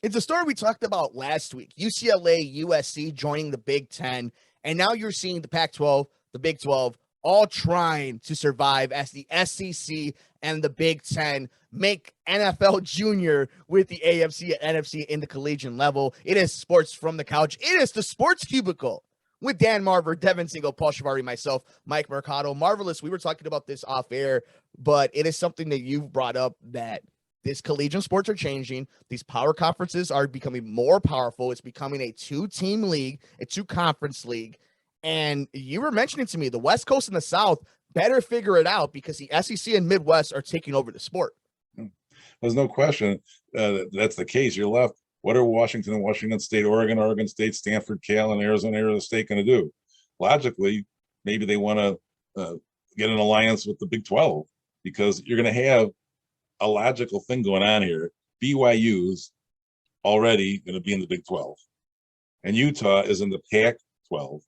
It's a story we talked about last week. UCLA, USC joining the Big Ten, and now you're seeing the Pac-12, the Big 12, all trying to survive as the SEC and the Big Ten make NFL Junior with the AFC and NFC in the collegiate level. It is sports from the couch. It is the Sports Cubicle with Dan Marver, Devin Tingle, Paul Chivari, myself, Mike Mercado. Marvelous. We were talking about this off air, but it is something that you've brought up that this collegiate sports are changing. These power conferences are becoming more powerful. It's becoming a two-team league, a two-conference league. And you were mentioning to me the West Coast and the South better figure it out because the SEC and Midwest are taking over the sport. There's no question that's the case. You're left. What are Washington and Washington State, Oregon State, Stanford, Cal, and Arizona State going to do? Logically, maybe they want to get an alliance with the Big 12 because you're going to have a logical thing going on here. BYU's already going to be in the Big 12, and Utah is in the Pac-12.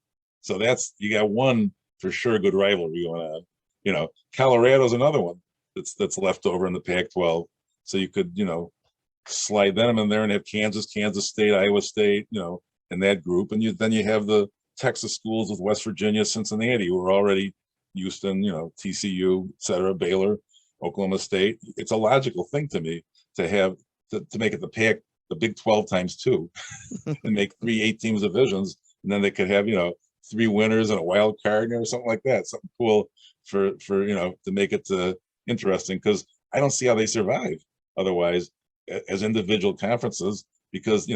So you got one for sure good rivalry going on. Colorado's another one that's left over in the Pac-12. So you could, slide them in there and have Kansas State, Iowa State, in that group. And then you have the Texas schools with West Virginia, Cincinnati, who are already Houston, TCU, et cetera, Baylor, Oklahoma State. It's a logical thing to me to have to make it the Big 12 times two and make 3 8-team divisions. And then they could have, 3 winners and a wild card or something like that. Something cool for to make it interesting, because I don't see how they survive otherwise as individual conferences, because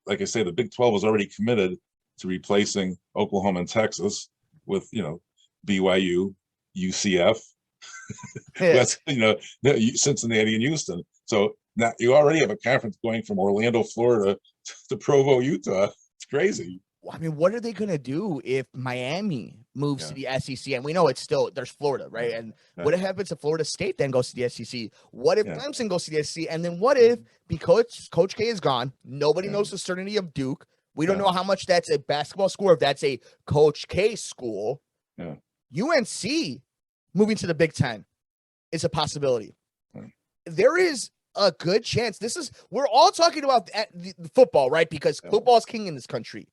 like I say, the Big 12 is already committed to replacing Oklahoma and Texas with BYU, UCF, that's Cincinnati and Houston. So now you already have a conference going from Orlando, Florida to Provo, Utah. It's crazy. I mean, what are they going to do if Miami moves to the SEC? And we know it's still, there's Florida, right? And what happens if Florida State then goes to the SEC? What if Clemson goes to the SEC? And then what if, because Coach K is gone, nobody knows the certainty of Duke. We don't know how much that's a basketball school, or if that's a Coach K school. UNC moving to the Big Ten is a possibility. There is a good chance. We're all talking about the football, right? Because football is king in this country.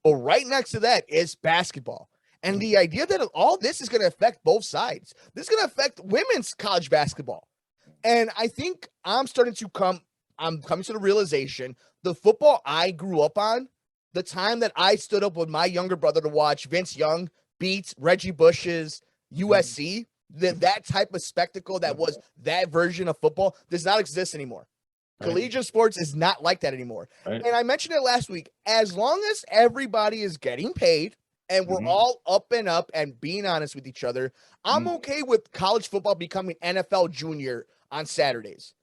But right next to that is basketball. And the idea that all this is going to affect both sides. This is going to affect women's college basketball. And I think I'm coming to the realization, the football I grew up on, the time that I stood up with my younger brother to watch Vince Young beat Reggie Bush's USC, that type of spectacle that was that version of football does not exist anymore. Collegiate sports is not like that anymore. And I mentioned it last week. As long as everybody is getting paid and we're all up and up and being honest with each other, I'm okay with college football becoming NFL Junior on Saturdays.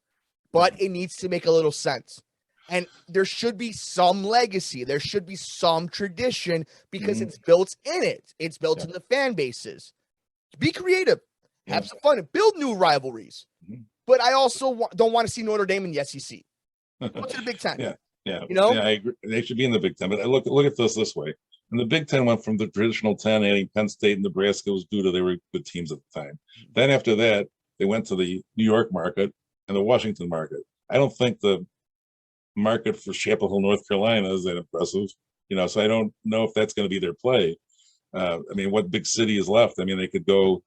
But it needs to make a little sense. And there should be some legacy. There should be some tradition, because it's built in it. It's built in the fan bases. Be creative. Have some fun and build new rivalries. But I also don't want to see Notre Dame in the SEC. Go to the Big Ten. Yeah, I agree. They should be in the Big Ten. But look at this way. And the Big Ten went from the traditional 10, adding Penn State and Nebraska was due to they were good teams at the time. Then after that, they went to the New York market and the Washington market. I don't think the market for Chapel Hill, North Carolina is that impressive. So I don't know if that's going to be their play. I mean, what big city is left? I mean, they could go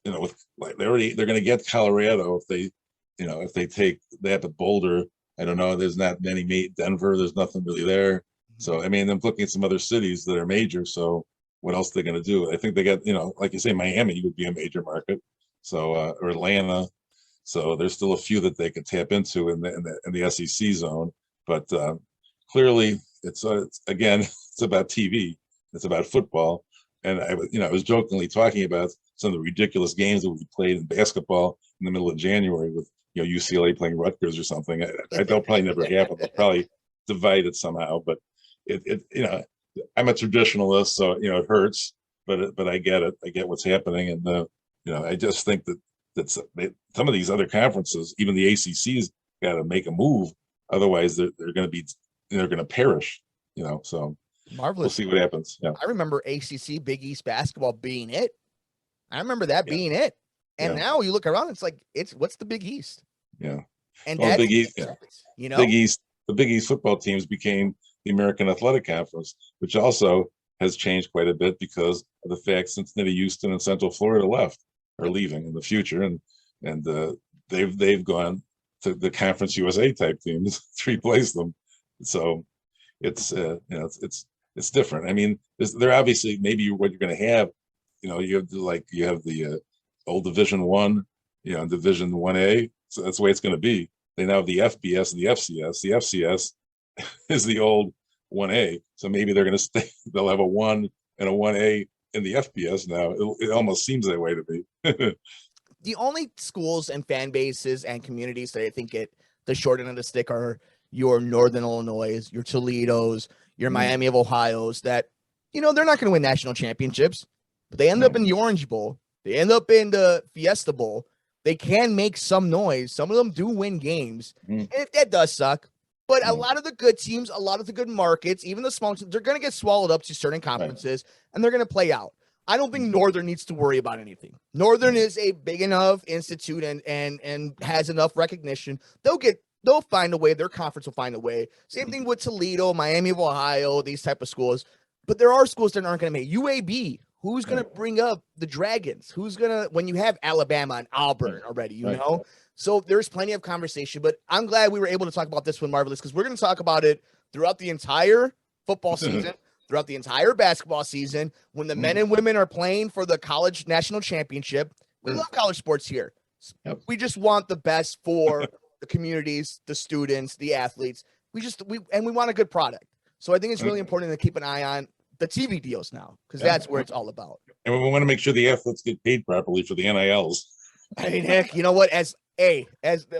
with they're going to get Colorado if they take that, but Boulder, I don't know. There's not many. Denver, there's nothing really there. So I mean, I'm looking at some other cities that are major. So what else are they going to do? I think they got like you say, Miami would be a major market. So or Atlanta. So there's still a few that they could tap into in the SEC zone. But clearly, it's again, it's about TV. It's about football. And I was jokingly talking about some of the ridiculous games that we played in basketball in the middle of January with UCLA playing Rutgers or something. That'll probably never happen. They'll probably divide it somehow. But I'm a traditionalist, so it hurts. But I get it. I get what's happening, and I just think that some of these other conferences, even the ACC's, got to make a move. Otherwise, they're going to perish. So. Marvelous. We'll see what happens. Yeah. I remember ACC Big East basketball being it. I remember that being it. And now you look around, it's like, what's the Big East? Yeah. And Big East, Big East, the Big East football teams became the American Athletic Conference, which also has changed quite a bit because of the fact Cincinnati, Houston, and Central Florida are leaving in the future, and they've gone to the Conference USA type teams to replace them. So it's it's different. I mean, they're obviously maybe what you're going to have. You have the old Division One, Division 1A. So that's the way it's going to be. They now have the FBS and the FCS. The FCS is the old 1A. So maybe they're going to stay. They'll have a 1 and a 1A in the FBS now. It almost seems that way to me. The only schools and fan bases and communities that I think get the short end of the stick are your Northern Illinois, your Toledos, your Miami of Ohio's that, they're not going to win national championships, but they end up in the Orange Bowl. They end up in the Fiesta Bowl. They can make some noise. Some of them do win games. And that does suck. But a lot of the good teams, a lot of the good markets, even the small teams, they're going to get swallowed up to certain conferences, and they're going to play out. I don't think Northern needs to worry about anything. Northern is a big enough institute and has enough recognition. They'll find a way. Their conference will find a way. Same thing with Toledo, Miami of Ohio, these type of schools. But there are schools that aren't going to make UAB. Who's going to bring up the Dragons? Who's going to, when you have Alabama and Auburn already, So there's plenty of conversation, but I'm glad we were able to talk about this one, Marvelous, because we're going to talk about it throughout the entire football season, throughout the entire basketball season, when the men and women are playing for the college national championship. We love college sports here. We just want the best for the communities, the students, the athletes. We want a good product. So I think it's really important to keep an eye on the TV deals now, because that's where it's all about. And we want to make sure the athletes get paid properly for the NILs. I mean, heck, you know what? As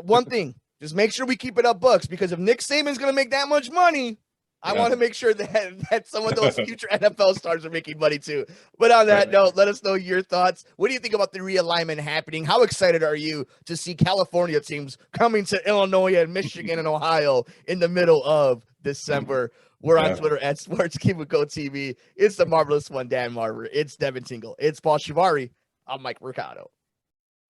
one thing, just make sure we keep it up books, because if Nick Saban's going to make that much money, I want to make sure that some of those future NFL stars are making money too. But on that note, let us know your thoughts. What do you think about the realignment happening? How excited are you to see California teams coming to Illinois and Michigan and Ohio in the middle of December? We're on Twitter at Sports Cubicle TV. It's the marvelous one, Dan Marver. It's Devin Tingle. It's Paul Chivari. I'm Mike Mercado.